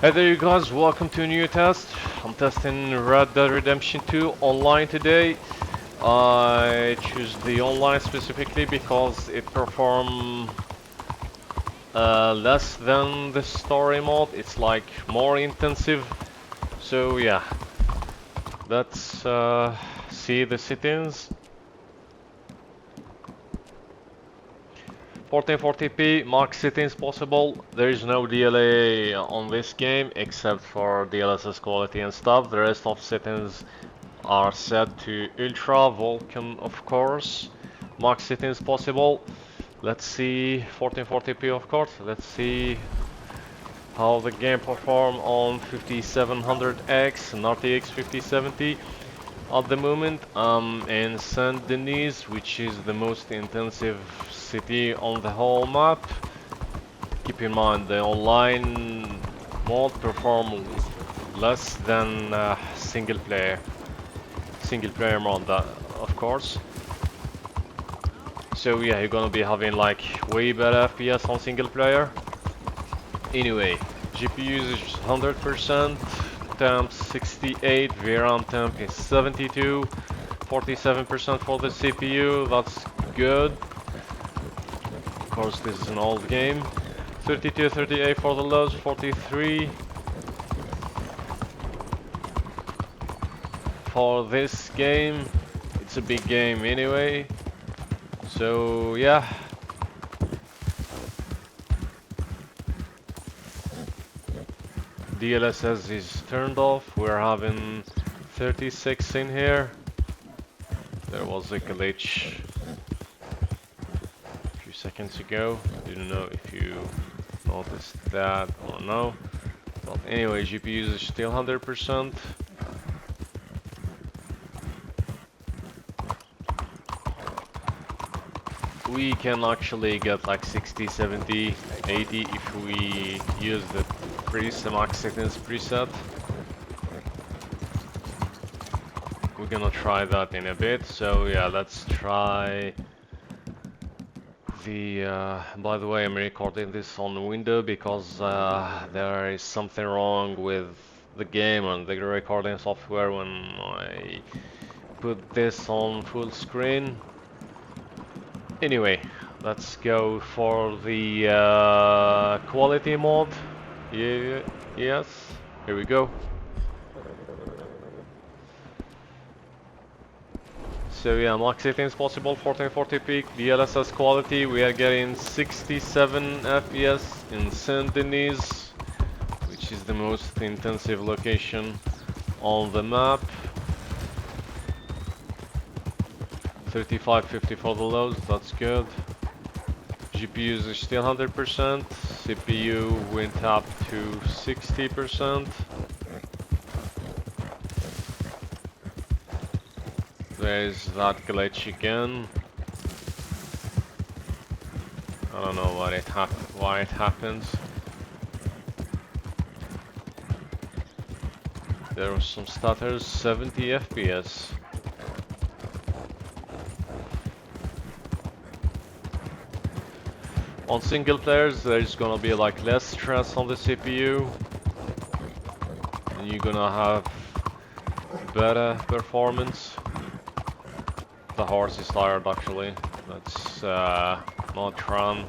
Hey there you guys, welcome to a new test. I'm testing Red Dead Redemption 2 online today. I choose the online specifically because it performs less than the story mode. It's like more intensive. So yeah, let's see the settings. 1440p max settings possible. There is no delay on this game except for DLSS quality and stuff. The rest of settings are set to ultra Vulkan, of course. Max settings possible. Let's see 1440p, of course. Let's see how the game perform on 5700X and RTX 5070. At the moment, I'm in Saint Denis, which is the most intensive city on the whole map. Keep in mind the online mode perform less than single player mode, of course. So yeah, you're gonna be having like way better FPS on single player. Anyway, GPU usage 100%, temp 68, VRAM temp is 72, 47% for the CPU, that's good. Of course, this is an old game. 32, 38 for the loads, 43 for this game. It's a big game anyway. So yeah. DLSS is turned off. We're having 36 in here. There was a glitch a few seconds ago. Didn't know if you noticed that or no. But anyway, GPU is still 100%. We can actually get like 60, 70, 80 if we use the max settings preset. We're gonna try that in a bit. So yeah, let's try the by the way, I'm recording this on window because there is something wrong with the game and the recording software when I put this on full screen. Anyway, let's go for the quality mode. Yeah, yes, here we go. So yeah, max settings possible, 1440p, DLSS quality, we are getting 67 FPS in Saint Denis, which is the most intensive location on the map. 3550 for the loads, that's good. GPU is still 100%, CPU went up to 60%. There's that glitch again. I don't know why it happens. There was some stutters, 70 FPS. On single players, there's gonna be like less stress on the CPU, and you're gonna have better performance. The horse is tired actually. Let's not run.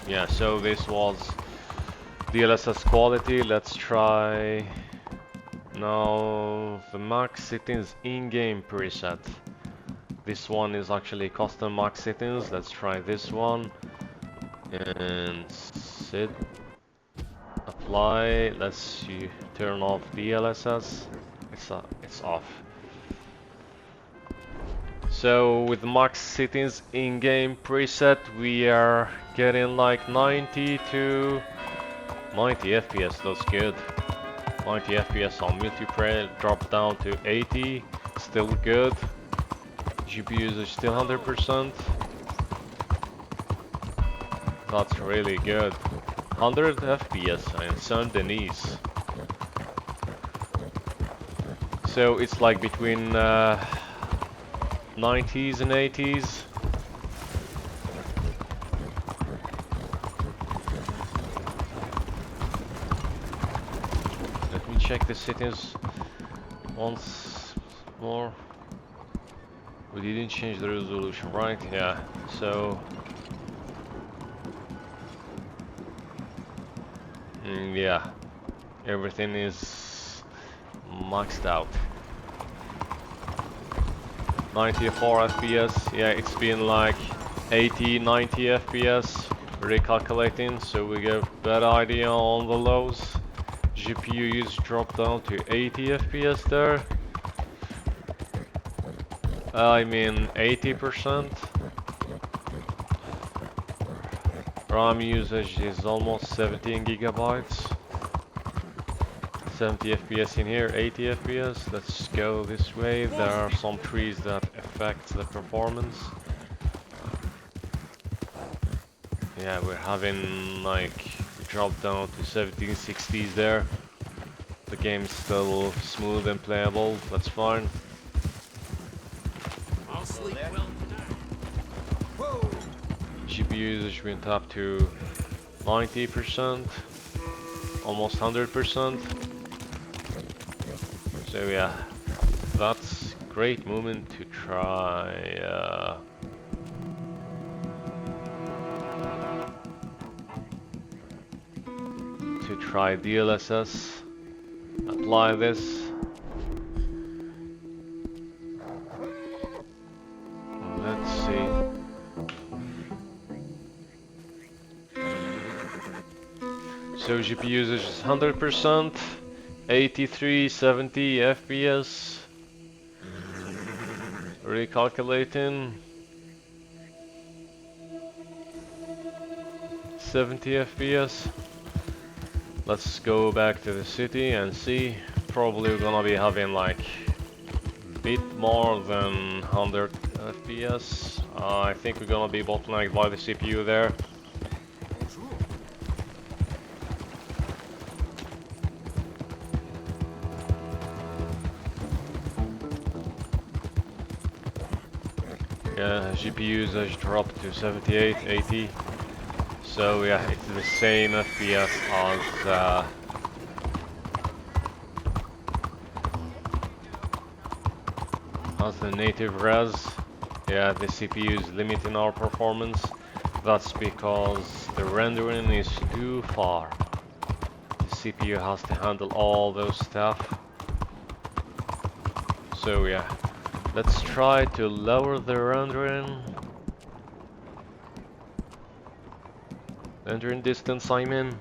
Yeah, so this was DLSS quality. Let's try now the max settings in-game preset. This one is actually custom max settings. Let's try this one and set apply. Let's see, turn off DLSS. It's off. So with max settings in-game preset, we are getting like 90 to 90 FPS. That's good. 90 FPS on multiplayer, drop down to 80. Still good. GPUs are still 100%. That's really good. 100 FPS in Saint Denis. So it's like between 90s and 80s. check the settings once more. We didn't change the resolution, right? Yeah, so yeah, everything is maxed out. 94 FPS, yeah, it's been like 80, 90 FPS recalculating, so we get better idea on the lows. GPU use dropped down to 80 FPS there. I mean 80%. RAM usage is almost 17 gigabytes. 70 FPS in here, 80 FPS. Let's go this way. There are some trees that affect the performance. Yeah, we're having like drop down to 1760s there. The game's still smooth and playable. That's fine. I'll sleep well tonight. GPU usage went up to 90%, almost 100%. So yeah, that's great moment to try DLSS. Apply this. Let's see. So GPU usage is 100%, 83, 70 FPS. Recalculating. 70 FPS. Let's go back to the city and see. Probably we're gonna be having like a bit more than 100 FPS. I think we're gonna be bottlenecked by the CPU there. Yeah, GPU usage dropped to 78, 80. So yeah, it's the same FPS as the native res. Yeah, the CPU is limiting our performance. That's because the rendering is too far. The CPU has to handle all those stuff. So yeah, let's try to lower the rendering distance, I mean.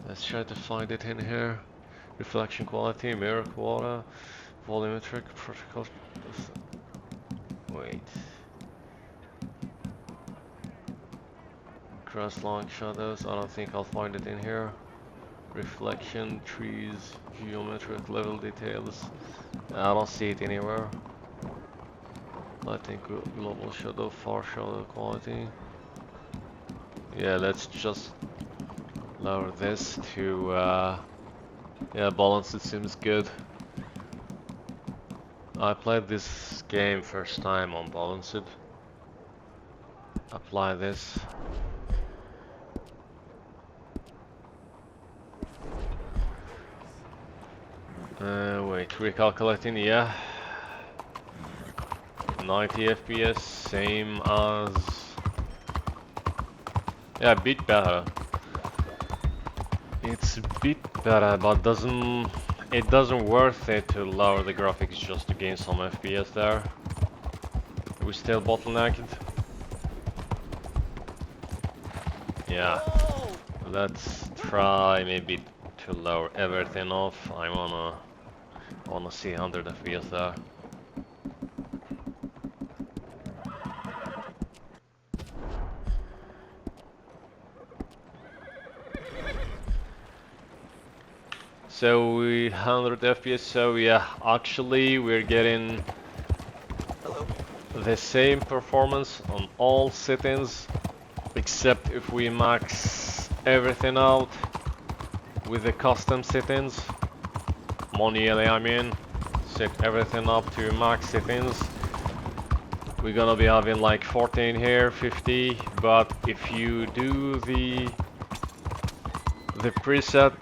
Let's try to find it in here. Reflection quality, mirror quality, volumetric protocol. Wait. Cross long shadows, I don't think I'll find it in here. Reflection, trees, geometric level details. I don't see it anywhere. I think global shadow, far shadow quality. Yeah, let's just lower this to yeah, balance. It seems good. I played this game first time on balanced. Apply this. Wait, recalculating, yeah. 90 FPS, same as... Yeah, a bit better. It's a bit better, but it doesn't worth it to lower the graphics just to gain some FPS there. We still bottlenecked. Yeah, let's try maybe to lower everything off. I wanna see 100 FPS there. So we 100 FPS, so yeah, actually we're getting the same performance on all settings, except if we max everything out with the custom settings, manually I mean, set everything up to max settings. We're gonna be having like 14 here, 50, but if you do the preset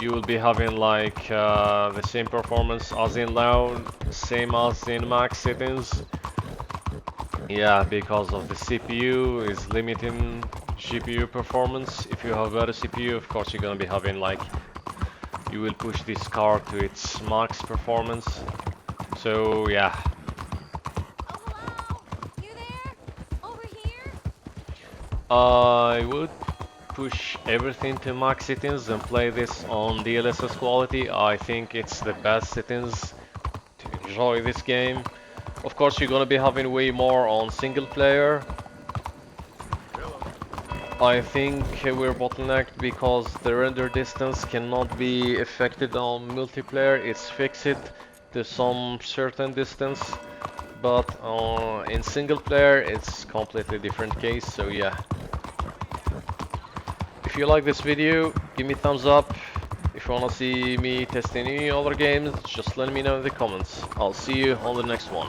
you will be having like the same performance as in low, same as in max settings. Yeah, because of the CPU is limiting GPU performance. If you have better CPU, of course you're gonna be having like, you will push this card to its max performance. So yeah. Oh, hello? You there? Over here? I would push everything to max settings and play this on DLSS quality. I think it's the best settings to enjoy this game. Of course, you're gonna be having way more on single player. I think we're bottlenecked because the render distance cannot be affected on multiplayer. It's fixed to some certain distance, but in single player it's completely different case. So yeah. If you like this video, give me a thumbs up. If you wanna see me test any other games, just let me know in the comments. I'll see you on the next one.